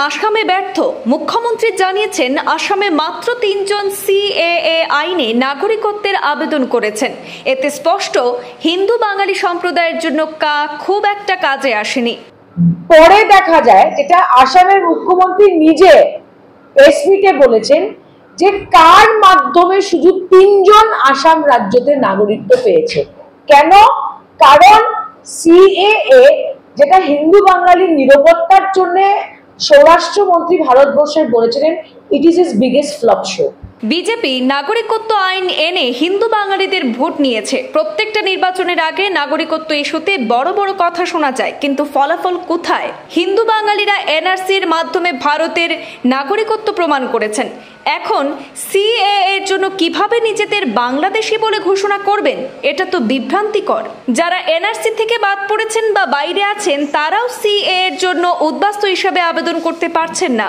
আসামে ব্যর্থ। মুখ্যমন্ত্রী জানিয়েছেন আসামে মাত্র 3 জন সিএএ আইনে নাগরিকত্বের আবেদন করেছেন। এতে স্পষ্ট হিন্দু বাঙালি সম্প্রদায়ের জন্য খুব একটা কাজে আসেনি। পরে দেখা যায় যেটা আসামের মুখ্যমন্ত্রী নিজে এসপিকে বলেছেন যে কার মাধ্যমে শুধু 3 জন আসাম রাজ্যতে নাগরিকত্ব পেয়েছে। কেন? কারণ সিএএ যেটা হিন্দু বাঙালির নিরাপত্তার জন্য স্বরাষ্ট্রমন্ত্রী ভারতবর্ষের বলেছিলেন it is his biggest flop show. BJP নাগরিকত্ব আইন এনে হিন্দু বাঙালিদের ভোট নিয়েছে। প্রত্যেকটা নির্বাচনের আগে নাগরিকত্ব ইস্যুতে বড় বড় কথা শোনা যায়, কিন্তু ফলাফল কোথায়? হিন্দু বাঙালিরা এনআরসির মাধ্যমে ভারতের নাগরিকত্ব প্রমাণ করেছেন। এখন সিএএ এর জন্য কিভাবে নিজেদের বাংলাদেশি বলে ঘোষণা করবেন? এটা তো বিভ্রান্তিকর। যারা এনআরসি থেকে বাদ পড়েছেন বা বাইরে আছেন তারাও সিএএ এর জন্য উদ্বাস্তু হিসাবে আবেদন করতে পারছেন না।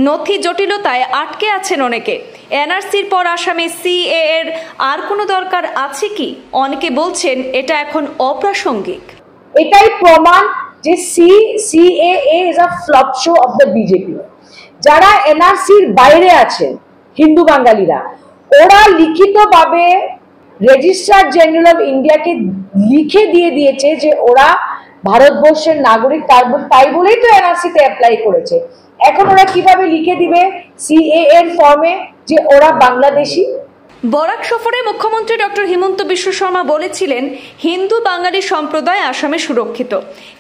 নথি জটিলতায় আটকে আছেন অনেকে। এনআরসির পর আসামে সিএএ এর আর কোনো দরকার আছে কি? অনেকে বলছেন এটা এখন অপ্রাসঙ্গিক। এটাই প্রমাণ যে CAA is a flop show off the BJP. যারা এনআরসির বাইরে আছেন হিন্দু বাঙালিরা, ওরা লিখিতভাবে রেজিস্ট্রার জেনারেল অফ ইন্ডিয়াকে লিখে দিয়ে দিয়েছে যে ওরা ভারতবর্ষের নাগরিক, তাই বলেই তো এনআরসিতে অ্যাপ্লাই করেছে। এখন ওরা কিভাবে লিখে দিবে সিএএ এর ফর্মে যে ওরা বাংলাদেশি? বরাক সফরে মুখ্যমন্ত্রী ডক্টর হিমন্ত বিশ্ব শর্মা বলেছিলেন হিন্দু বাঙালি সম্প্রদায় আসামে সুরক্ষিত,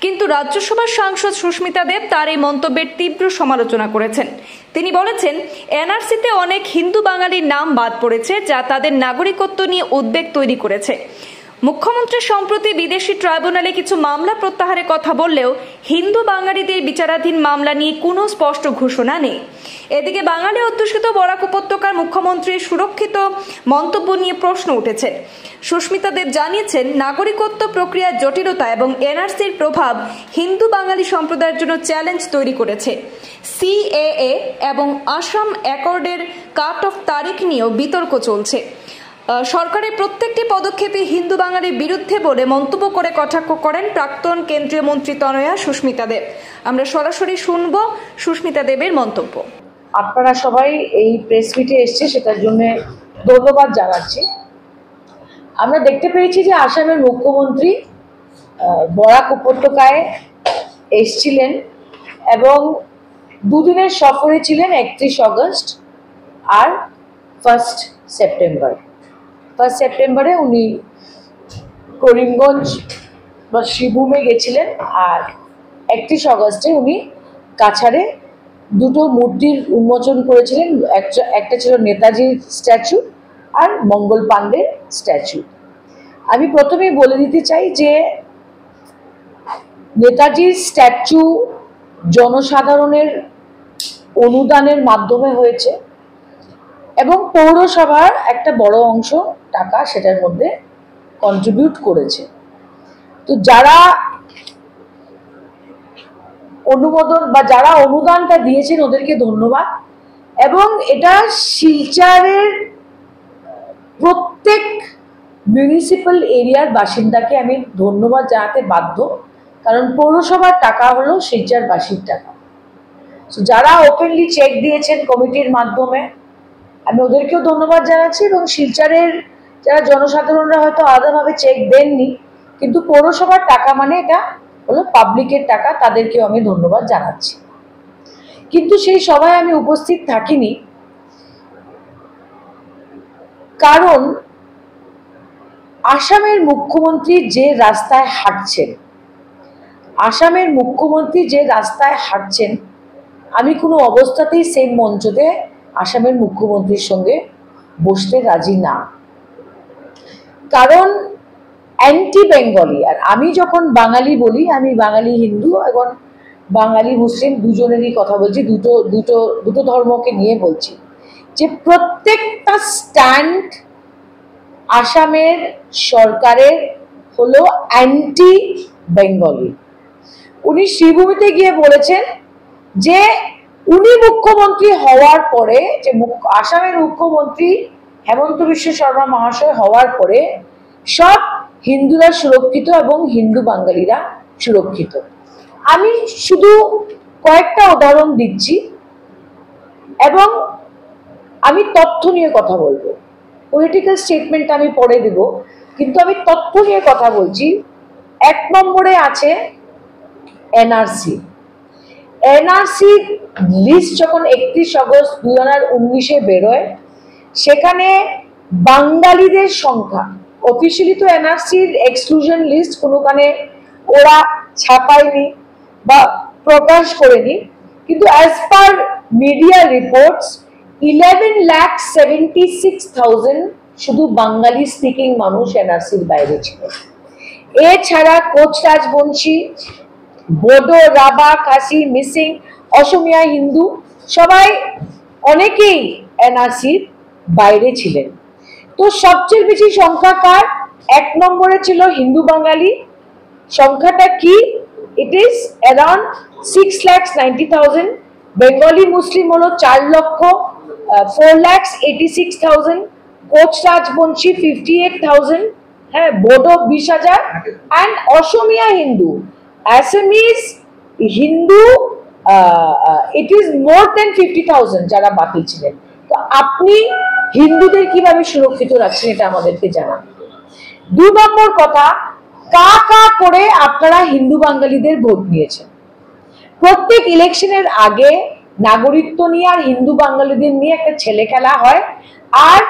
কিন্তু রাজ্যসভার সাংসদ সুস্মিতা দেব তার এই মন্তব্যের তীব্র সমালোচনা করেছেন। তিনি বলেছেন এনআরসিতে অনেক হিন্দু বাঙালির নাম বাদ পড়েছে, যা তাদের নাগরিকত্ব নিয়ে উদ্বেগ তৈরি করেছে। মুখ্যমন্ত্রী সম্প্রতি বিদেশি ট্রাইব্যুনালে কিছু মামলা প্রত্যাহারের কথা বললেও হিন্দু বাঙালিদের বিচারাধীন মামলা নিয়ে কোনো স্পষ্ট ঘোষণা নেই। এদিকে বাঙালি অধ্যুষিত বরাক উপত্যকার মুখ্যমন্ত্রীর সুরক্ষিত মন্তব্য নিয়ে প্রশ্ন উঠেছে। সুস্মিতা দেব জানিয়েছেন নাগরিকত্ব প্রক্রিয়ার জটিলতা এবং এনআরসির প্রভাব হিন্দু বাঙালি সম্প্রদায়ের জন্য চ্যালেঞ্জ তৈরি করেছে। সিএএ এবং আসাম অ্যাকর্ডের কাট অফ তারিখ নিয়েও বিতর্ক চলছে। সরকারের প্রত্যেকটি পদক্ষেপে হিন্দু বাঙালির বিরুদ্ধে বলে মন্তব্য করে কটাক্ষ করেন প্রাক্তন কেন্দ্রীয় মন্ত্রী তনয়া সুস্মিতা দেব। আমরা সরাসরি শুনব সুস্মিতা দেবের মন্তব্য। আপনারা সবাই এই প্রেস মিটে এসছে, সেটার জন্য ধন্যবাদ জানাচ্ছি। আমরা দেখতে পেয়েছি যে আসামের মুখ্যমন্ত্রী বরাক উপত্যকায় এসছিলেন এবং দুদিনের সফরে ছিলেন 31 অগস্ট আর 1 সেপ্টেম্বর। 1 সেপ্টেম্বরে উনি করিমগঞ্জ বা শ্রীভূমে গেছিলেন আর 31 অগস্টে উনি কাছাড়ে দুটো মূর্তির উন্মোচন করেছিলেন। একটা ছিল নেতাজির স্ট্যাচু আর মঙ্গল পাণ্ডের স্ট্যাচু। আমি প্রথমেই বলে দিতে চাই যে নেতাজির স্ট্যাচু জনসাধারণের অনুদানের মাধ্যমে হয়েছে এবং পৌরসভার একটা বড় অংশ টাকা সেটার মধ্যে কন্ট্রিবিউট করেছে। তো যারা অনুমোদন বা যারা অনুদানটা দিয়েছেন ওদেরকে ধন্যবাদ। এবং এটা শিলচরের প্রত্যেক মিউনিসিপ্যাল এরিয়ার বাসিন্দাকে আমি ধন্যবাদ জানাতে বাধ্য, কারণ পৌরসভার টাকা হলো শিলচরবাসীর টাকা। তো যারা ওপেনলি চেক দিয়েছেন কমিটির মাধ্যমে আমি ওদেরকেও ধন্যবাদ জানাচ্ছি, এবং শিলচরের যারা জনসাধারণরা হয়তো আলাদাভাবে চেক দেননি কিন্তু পৌরসভার টাকা মানে এটা হলো পাবলিকের টাকা, তাদেরকেও আমি ধন্যবাদ জানাচ্ছি। কিন্তু সেই সভায় আমি উপস্থিত থাকিনি, কারণ আসামের মুখ্যমন্ত্রী যে রাস্তায় হাঁটছেন আমি কোনো অবস্থাতেই সেই মঞ্চতে আসামের মুখ্যমন্ত্রীর সঙ্গে বসতে রাজি না। কারণ অ্যান্টি বেঙ্গলি, আর আমি যখন বাঙালি বলি আমি বাঙালি হিন্দু এবং বাঙালি মুসলিম দুজনেরই কথা বলছি, দুটো ধর্মকে নিয়ে বলছি, যে প্রত্যেকটা স্ট্যান্ড আসামের সরকারের হলো অ্যান্টি বেঙ্গলি। উনি শ্রীভূমিতে গিয়ে বলেছেন যে উনি মুখ্যমন্ত্রী হওয়ার পরে, যে আসামের মুখ্যমন্ত্রী হেমন্ত বিশ্ব শর্মা মহাশয় হওয়ার পরে সব হিন্দুরা সুরক্ষিত এবং হিন্দু বাঙালিরা সুরক্ষিত। আমি শুধু কয়েকটা উদাহরণ দিচ্ছি এবং আমি তথ্য নিয়ে কথা বলবো। পলিটিক্যাল স্টেটমেন্ট আমি পরে দেব, কিন্তু আমি তথ্য নিয়ে কথা বলছি। 1 নম্বরে আছে এনআরসি। এনআরসি লিস্ট যখন 31 আগস্ট 2019-এ বেরোয়, সেখানে বাঙালিদের সংখ্যা, অফিসিয়ালি তো এনআরসির এক্সক্লুশন লিস্ট কোনোখানে ওরা ছাপায়নি বা প্রকাশ করেনি, কিন্তু অ্যাজ পার মিডিয়া রিপোর্টস 11,76,000 শুধু বাঙালি স্পিকিং মানুষ এনআরসির বাইরে ছিল। এছাড়া কোচ রাজবংশী, বোডো, রাভা, খাসি, মিসিং, অসমিয়া, হিন্দু সবাই অনেকেই এনআরসির বাইরে ছিলেন। তো সবচেয়ে বেশি সংখ্যা কার? 1 নম্বরে ছিল হিন্দু বাঙালি। সংখ্যাটা কি? It is around 6,90,000। Bengali Muslim হলো 4,86,000। কোচ রাজবংশী 58,000, হ্যাঁ, বোডো 20,000, অ্যান্ড অসমিয়া হিন্দু, অ্যাসামিজ হিন্দু, ইট ইজ মোর দেন 50,000 যারা বাকি ছিলেন। তো আপনি হিন্দুদের কিভাবে সুরক্ষিত রাখছেন এটা আমাদেরকে জানান। 2 নম্বর কথা, কা করে আপনারা হিন্দু বাঙালিদের ভোট নিয়েছেন। প্রত্যেক ইলেকশনের আগে নাগরিকত্ব নিয়ে আর হিন্দু বাঙালিদের নিয়ে একটা ছেলে খেলা হয়, আর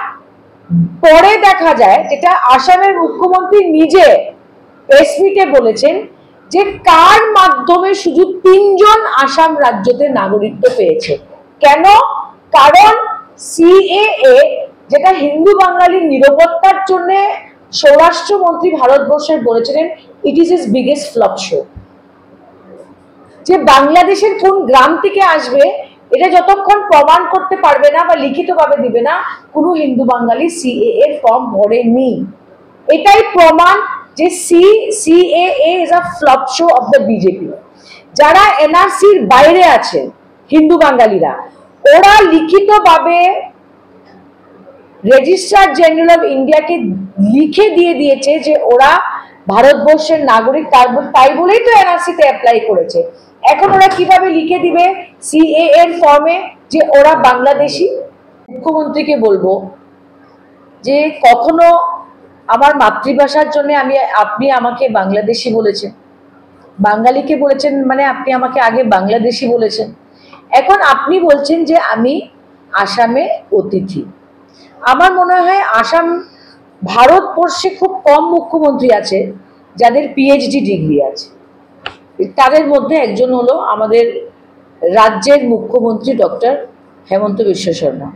পরে দেখা যায় যেটা আসামের মুখ্যমন্ত্রী নিজে প্রেস মিটে বলেছেন যে কার মাধ্যমে শুধু 3 জন আসাম রাজ্যতে নাগরিকত্ব পেয়েছে। কেন? কারণ সিএএ, যেটা হিন্দু বাঙালির নিরাপত্তার জন্য স্বরাষ্ট্রমন্ত্রী ভারতবর্ষের বলেছিলেন it is his biggest flop show. যে বাংলাদেশের কোন গ্রাম থেকে আসবে এটা যতক্ষণ প্রমাণ করতে পারবে না বা লিখিতভাবে দিবে না, কোনো হিন্দু বাঙালি সিএএ এর ফর্ম ভরেনি। এটাই প্রমাণ যে CAA is a flop show off the BJP. যারা এনআরসির বাইরে আছে হিন্দু বাঙালিরা, ওরা লিখিতভাবে রেজিস্ট্রার জেনারেল অফ ইন্ডিয়াকে লিখে দিয়ে দিয়েছে যে ওরা ভারতবর্ষের নাগরিক, তাই বলেই তো এনআরসিতে অ্যাপ্লাই করেছে। এখন ওরা কিভাবে লিখে দিবে সিএএ এর ফর্মে যে ওরা বাংলাদেশি? মুখ্যমন্ত্রীকে বলবো যে কখনো আমার মাতৃভাষার জন্য আপনি আমাকে বাংলাদেশি বলেছেন, বাঙালিকে বলেছেন, মানে আপনি আমাকে আগে বাংলাদেশি বলেছেন, এখন আপনি বলছেন যে আমি আসামে অতিথি। আমার মনে হয় ভারতবর্ষে খুব কম মুখ্যমন্ত্রী আছে যাদের পিএইচডি ডিগ্রি আছে। তাদের মধ্যে একজন হলো আমাদের রাজ্যের মুখ্যমন্ত্রী ডক্টর হেমন্ত বিশ্ব শর্মা।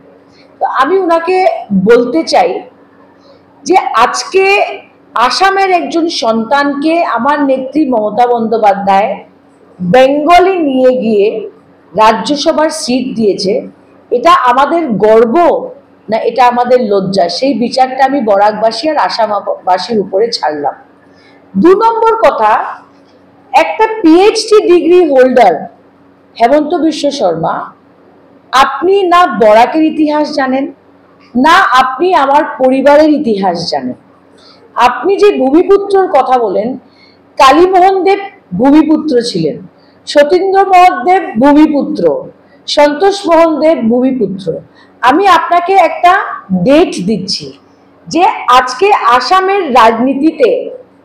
তো আমি ওনাকে বলতে চাই যে আজকে আসামের একজন সন্তানকে আমার নেত্রী মমতা বন্দ্যোপাধ্যায় বেঙ্গলে নিয়ে গিয়ে রাজ্যসভার সিট দিয়েছে, এটা আমাদের গর্ব না এটা আমাদের লজ্জা? সেই বিচারটা আমি বরাকবাসী আর আসামবাসীর উপরে ছাড়লাম। 2 নম্বর কথা, একটা পিএইচডি ডিগ্রি হোল্ডার হেমন্ত বিশ্ব শর্মা, আপনি না বরাকের ইতিহাস জানেন, না আপনি আমার পরিবারের ইতিহাস জানেন। আপনি যে ভূমিপুত্রর কথা বলেন, কালীমোহন দেব ভূমিপুত্র ছিলেন, সতীন্দ্রমোহন দেব ভূমিপুত্র, সন্তোষ মোহন দেব ভূমিপুত্র। আমি আপনাকে একটা ডেট দিচ্ছি যে আজকে আসামের রাজনীতিতে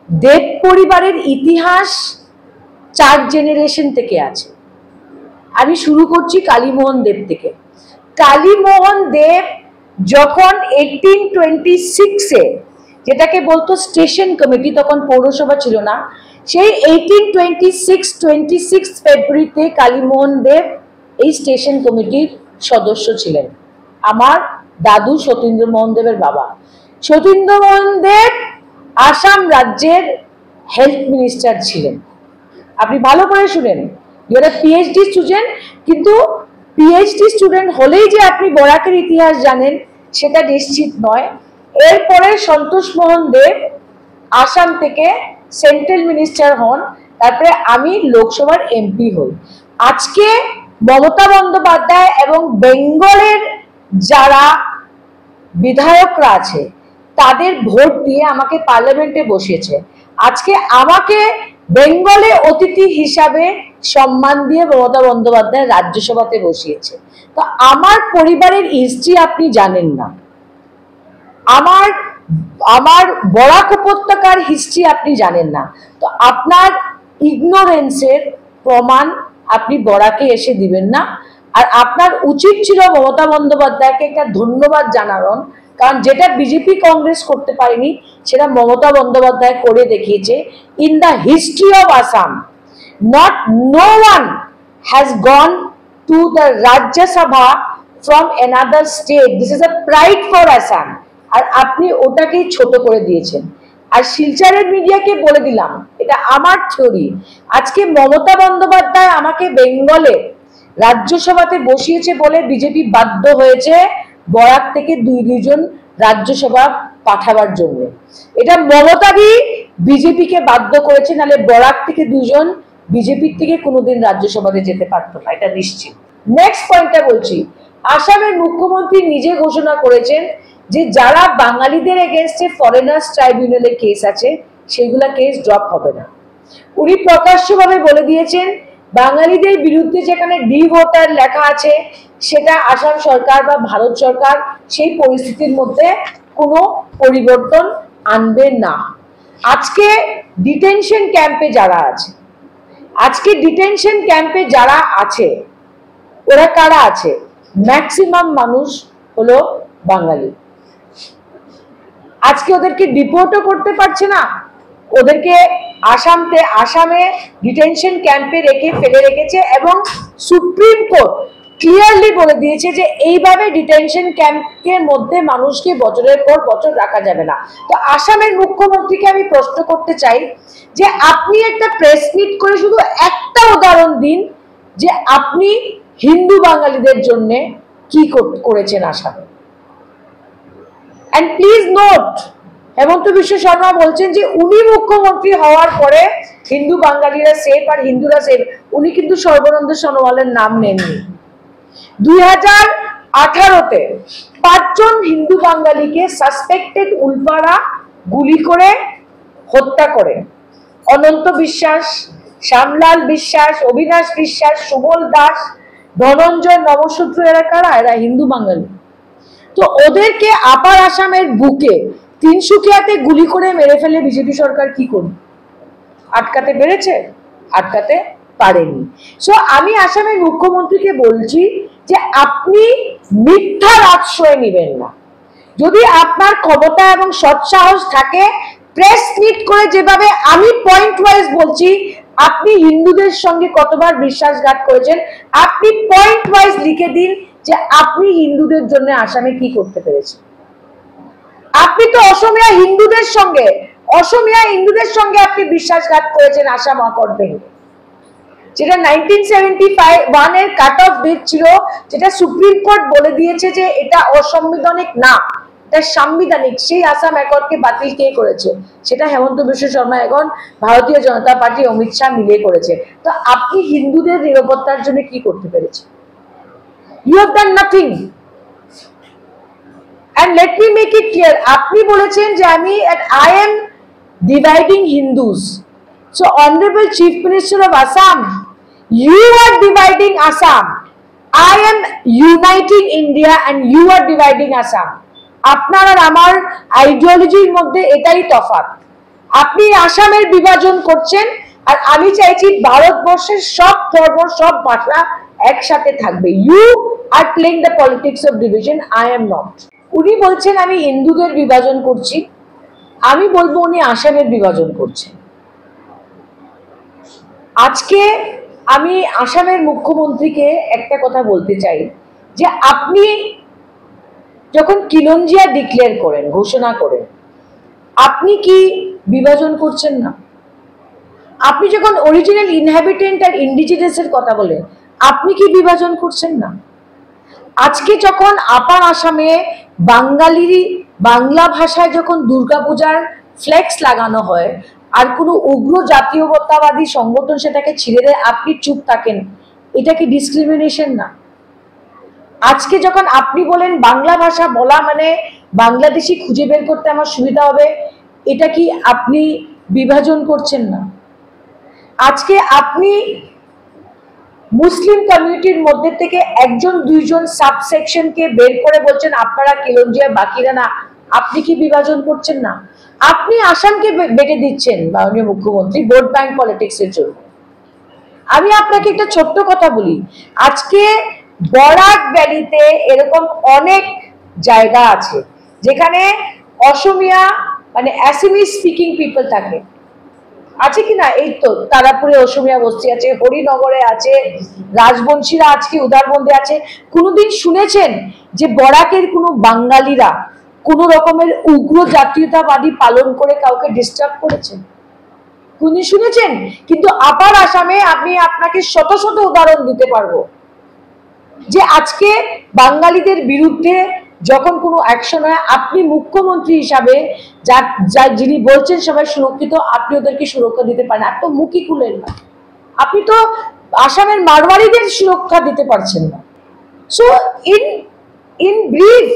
দেব পরিবারের ইতিহাস 4 জেনারেশন থেকে আছে। আমি শুরু করছি কালীমোহন দেব থেকে। কালীমোহন দেব যখন 1826-এ, যেটাকে বলতো স্টেশন কমিটি, তখন পৌরসভা ছিল না, সেই 1826 ফেব্রুয়ারিতে কালীমোহন দেব এই স্টেশন কমিটির সদস্য ছিলেন। আমার দাদু সতীন্দ্রমোহন দেবের বাবা। সতীন্দ্রমোহন দেব আসাম রাজ্যের হেলথ মিনিস্টার ছিলেন। আপনি ভালো করে শুনেন, you are a PhD student, কিন্তু পিএইচডি স্টুডেন্ট হলেই যে আপনি বরাকের ইতিহাস জানেন সেটা নিশ্চিত নয়। এরপরে সন্তোষ মোহন দেব আসাম থেকে সেন্ট্রাল মিনিস্টার হন, তারপরে আমি লোকসভার এমপি হই। আজকে মমতা বন্দ্যোপাধ্যায় এবং বেঙ্গলের যারা বিধায়করা আছে তাদের ভোট দিয়ে আমাকে পার্লামেন্টে বসিয়েছে। আজকে আমাকে বেঙ্গলে অতিথি হিসাবে সম্মান দিয়ে মমতা বন্দ্যোপাধ্যায় রাজ্যসভাতে বসিয়েছে। তো আমার পরিবারের হিস্ট্রি আপনি জানেন না, আমার বরাক উপত্যকার হিস্ট্রি আপনি জানেন না, তো আপনার ইগনোরেন্সের প্রমাণ আপনি বরাকে এসে দিবেন না। আর আপনার উচিত ছিল মমতা বন্দ্যোপাধ্যায়কে একটা ধন্যবাদ জানানোর, কারণ যেটা বিজেপি কংগ্রেস করতে পারেনি সেটা মমতা বন্দ্যোপাধ্যায় করে দেখিয়েছে। In the history of Assam no one has gone to the Rajya Sabha from another state. This is a pride for Assam. আর আপনি ওটাকেই ছোট করে দিয়েছেন। আর শিলচরের মিডিয়াকে বলে দিলাম, এটা আমার থিওরি, আজকে মমতা বন্দ্যোপাধ্যায় আমাকে বেঙ্গলে রাজ্যসভাতে বসিয়েছে বলে বিজেপি বাধ্য হয়েছে বরাক থেকে দুইজন রাজ্যসভা পাঠাবার জন্য। এটা মমতারই বিজেপিকে বাধ্য করেছে, নাহলে বরাক থেকে দুজন বিজেপির থেকে কোনোদিন রাজ্যসভাতে যেতে পারতো না, এটা নিশ্চিত। নেক্সট পয়েন্টটা বলছি, আসামের মুখ্যমন্ত্রী নিজে ঘোষণা করেছেন যে যারা বাঙালিদের এগেনস্টে ফরেনার্স ট্রাইব্যুনালে কেস আছে সেগুলা কেস ড্রপ হবে না। উনি প্রকাশ্যভাবে বলে দিয়েছেন বাঙালিদের বিরুদ্ধে যেখানে ডি ভোটার লেখা আছে সেটা আসাম সরকার বা ভারত সরকার সেই পরিস্থিতির মধ্যে কোনো পরিবর্তন আনবে না। আজকে ডিটেনশন ক্যাম্পে যারা আছে ওরা কারা আছে? ম্যাক্সিমাম মানুষ হলো বাঙালি। আজকে ওদেরকে ডিপোর্টও করতে পারছে না, ওদেরকে আসামে ডিটেনশন ক্যাম্পে ফেলে রেখেছে, এবং সুপ্রিম কোর্ট ক্লিয়ারলি বলে দিয়েছে যে এইভাবে ডিটেনশন ক্যাম্পের মধ্যে মানুষকে বছরের পর বছর রাখা যাবে না। তো আসামের মুখ্যমন্ত্রীকে আমি প্রশ্ন করতে চাই যে আপনি একটা প্রেস মিট করে শুধু একটা উদাহরণ দিন যে আপনি হিন্দু বাঙালিদের জন্য কি করেছেন আসামে। এন্ড প্লিজ নোট, হেমন্ত বিশ্ব শর্মা বলছেন যে উনি মুখ্যমন্ত্রী হওয়ার পরে হিন্দু বাঙালিরা সেফ আর হিন্দুরা সেফ। উনি কিন্তু সর্বানন্দ সোনোয়ালের নাম নেননি। 2018-তে 5 জন হিন্দু বাঙালিকে সাসপেক্টেড উল্পারা গুলি করে হত্যা করে। অনন্ত বিশ্বাস, শ্যামলাল বিশ্বাস, অবিনাশ বিশ্বাস, সুবল দাস, ধনঞ্জয় নমশূদ্র, এরা কারা? এরা হিন্দু বাঙালি। তো ওদেরকে আপার আসামের বুকে তিনসুকিয়াতে গুলি করে মেরে ফেলে বিজেপি সরকার কি করবে? আটকাতে পেরেছে? আটকাতে পারেনি। সো আমি আসামের মুখ্যমন্ত্রীকে বলছি যে আপনি মিথ্যার আশ্রয় নেবেন না। যদি আপনার ক্ষমতা এবং সৎসাহস থাকে, প্রেস মিট করে যেভাবে আমি পয়েন্ট ওয়াইজ বলছি আপনি হিন্দুদের সঙ্গে কতবার বিশ্বাসঘাত করেছেন, আপনি পয়েন্ট ওয়াইজ লিখে দিন যে আপনি হিন্দুদের জন্য আসামে কি করতে পেরেছেন। আপনি তো অসমিয়া হিন্দুদের সঙ্গে আপনি বিশ্বাসঘাত করেছেন আসাম অ্যাকর্ড ভেঙে, যেটা 1971 এর কাট অফ ডেট ছিল, যেটা সুপ্রিম কোর্ট বলে দিয়েছে যে এটা অসাংবিধানিক না, এটা সাংবিধানিক। সেই আসাম অ্যাকর্ডকে বাতিল কে করেছে? সেটা হেমন্ত বিশ্ব শর্মা এবং ভারতীয় জনতা পার্টি অমিত শাহ মিলে করেছে। তো আপনি হিন্দুদের নিরাপত্তার জন্য কি করতে পেরেছেন? You have done nothing. And let me make it clear, আপনি বলেছেন যে I am dividing Hindus. So Honorable Chief Minister of Assam, you are dividing Assam. I am uniting India and you are dividing Assam. আপনার আর আমার আইডিওলজির মধ্যে এটাই তফাৎ। আপনি আসামের বিভাজন করছেন আর আমি চাইছি ভারতবর্ষের সব ধর্ম সব ভাষা একসাথে থাকবে। You are playing the politics of division, I am not. উনি বলছেন আমি হিন্দুদের বিভাজন করছি, আমি বলবো উনি আসামের বিভাজন করছেন। আজকে আমি আসামের মুখ্যমন্ত্রীকে একটা কথা বলতে চাই যে আপনি যখন কিলঞ্জিয়া ডিক্লেয়ার করেন, ঘোষণা করেন, আপনি কি বিভাজন করছেন না? আপনি যখন অরিজিনাল ইনহ্যাবিটেন্ট আর ইন্ডিজিনাসের কথা বলেন, আপনি কি বিভাজন করছেন না? আজকে যখন আপার আসামে বাংলা ভাষায় যখন দুর্গাপূজার ফ্লেক্স লাগানো হয় আর কোনো উগ্র জাতীয়তাবাদী সংগঠন সেটাকে ছিঁড়ে দেয়, আপনি চুপ থাকেন, এটা কি ডিসক্রিমিনেশন না? আজকে যখন আপনি বলেন বাংলা ভাষা বলা মানে বাংলাদেশি খুঁজে বের করতে আমার সুবিধা হবে, এটা কি আপনি বিভাজন করছেন না? আজকে আপনি মুসলিম কমিউনিটির মধ্যে থেকে একজন দুইজন সাবসেকশনকে বের করে বলছেন আপনারা কিলঞ্জিয়া, বাকিরা না। আপনি কি বিভাজন করছেন না? আপনি আসামকে বেটে দিচ্ছেন মাননীয় মুখ্যমন্ত্রী ভোট ব্যাংক পলিটিক্স এর জন্য। আমি আপনাকে একটা ছোট্ট কথা বলি, আজকে বরাক ভ্যালিতে এরকম অনেক জায়গা আছে যেখানে অসমিয়া মানে অ্যাসামিজ স্পিকিং পিপল থাকে, আছে কিনা? এই তো তারাপুরে অসমিয়া বস্তি আছে, হরিনগরে আছে, রাজবংশীরা আজকে উদারবন্দে আছে। কোনোদিন শুনেছেন যে বরাকের কোনো বাঙালিরা কোন রকমের উগ্র জাতীয়তাবাদী পালন করে কাউকে ডিস্টার্ব করেছেন? কোনদিন শুনেছেন? কিন্তু আপার আসামে আমি আপনাকে শত শত উদাহরণ দিতে পারবো যে আজকে বাঙালিদের বিরুদ্ধে যখন কোনো অ্যাকশন হয়, আপনি মুখ্যমন্ত্রী হিসাবে যিনি বলছেন সবাই সুরক্ষিত, আপনি ওদেরকে সুরক্ষা দিতে পারেন? এত মুখই খুলেন না। আপনি তো আসামের মারওয়ারিদের সুরক্ষা দিতে পারছেন না। So in brief,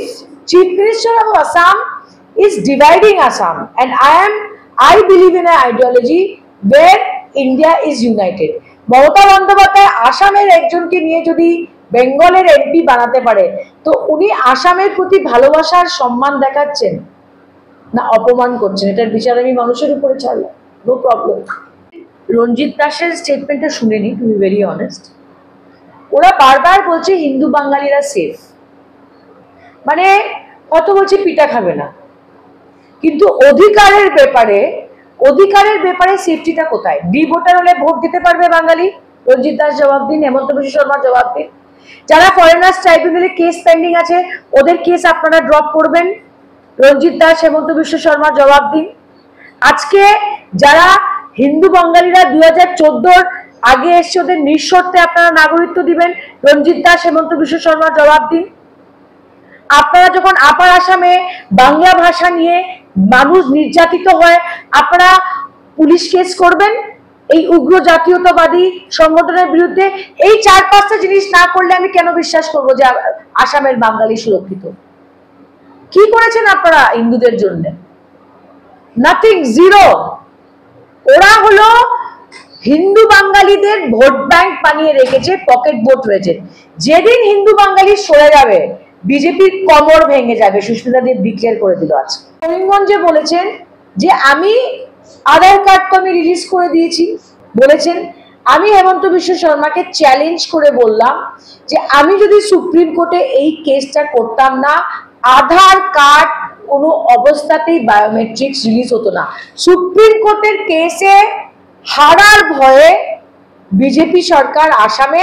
Chief Minister of Assam is dividing Assam, and I believe in an ideology where India is united. Mamata Bandyopadhyay আসামের একজনকে নিয়ে যদি বেঙ্গলের এমপি বানাতে পারে, তো উনি আসামের প্রতি ভালোবাসার সম্মান দেখাচ্ছেন না অপমান করছেন? এটার বিচার আমি মানুষের উপরে ছাড়লাম, নো প্রবলেম। রঞ্জিত দাসের স্টেটমেন্টটা শুনেনি, টু বি ভেরি অনেস্ট। ওরা বারবার বলছে হিন্দু বাঙালিরা সেফ, মানে কত বলছে পিটা খাবে না, কিন্তু অধিকারের ব্যাপারে সেফটিটা কোথায়? ডি ভোটার হলে ভোট দিতে পারবে বাঙালি? রঞ্জিত দাস জবাব দিন, হেমন্ত বিশ্ব শর্মা জবাব দিন। যারা ফরেনার্স ট্রাইব্যুনালে কেস পেন্ডিং আছে ওদের কেস আপনারা ড্রপ করবেন? রঞ্জিত দাস, হেমন্ত বিশ্ব শর্মা জবাব দিন। আজকে যারা হিন্দু বাঙালিরা 2014 আগে এসে ওদের নিঃশর্তে আপনারা নাগরিকত্ব দিবেন? রঞ্জিত দাস, হেমন্ত বিশ্ব শর্মা জবাব দিন। আপনারা যখন আপার আসামে বাংলা ভাষা নিয়ে মানুষ নির্যাতিত হয়, আপনারা পুলিশ কেস করবেন এই উগ্র জাতীয়তাবাদী সংগঠনের বিরুদ্ধে? এই 4-5টা জিনিস না করলে আমি কেন বিশ্বাস করব যে আসামের বাঙালি সুরক্ষিত? কি করেছেন আপনারা হিন্দুদের জন্য? Nothing, zero. ওরা হলো হিন্দু বাঙালিদের ভোট ব্যাংক বানিয়ে রেখেছে, পকেট ভোট হয়েছে। যেদিন হিন্দু বাঙালি সরে যাবে বিজেপির কমর ভেঙে যাবে, সুস্মিতা দেব ডিক্লেয়ার করে দিল। আজ করিমগঞ্জে বলেছেন যে আমি আধার কার্ড তো আমি রিলিজ করে দিয়েছি, বলেছেন। আমি হেমন্ত বিশ্ব শর্মাকে চ্যালেঞ্জ করে বললাম যে আমি যদি সুপ্রিম কোর্টে এই কেসটা করতাম না, আধার কার্ড কোনো অবস্থাতেই বায়োমেট্রিক্স রিলিজ হতো না। সুপ্রিম কোর্টের কেসে হারার ভয়ে বিজেপি সরকার আসামে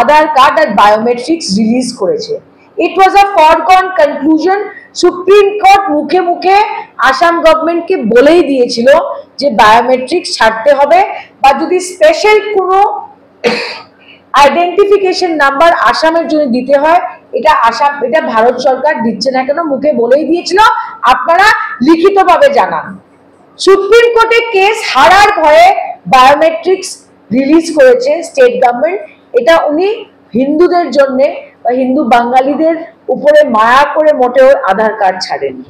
আধার কার্ড আর বায়োমেট্রিক্স রিলিজ করেছে। ইট ওয়াজ আ ফরগন কনক্লুশন। সুপ্রিম কোর্ট মুখে মুখে আসাম গভর্নমেন্টকে বলেই দিয়েছিল যে বায়োমেট্রিক্স ছাড়তে হবে, বা যদি স্পেশাল কোনো আইডেন্টিফিকেশন নাম্বার আসামের জন্য দিতে হয়, এটা ভারত সরকার দিচ্ছে না কেন? মুখে বলেই দিয়েছিল, আপনারা লিখিতভাবে জানান। সুপ্রিম কোর্টে কেস হারার ভয়ে বায়োমেট্রিক্স রিলিজ করেছে স্টেট গভর্নমেন্ট। এটা উনি হিন্দুদের জন্য বা হিন্দু বাঙালিদের উপরে মায়া করে মোটেও আধার কার্ড ছাড়েননি।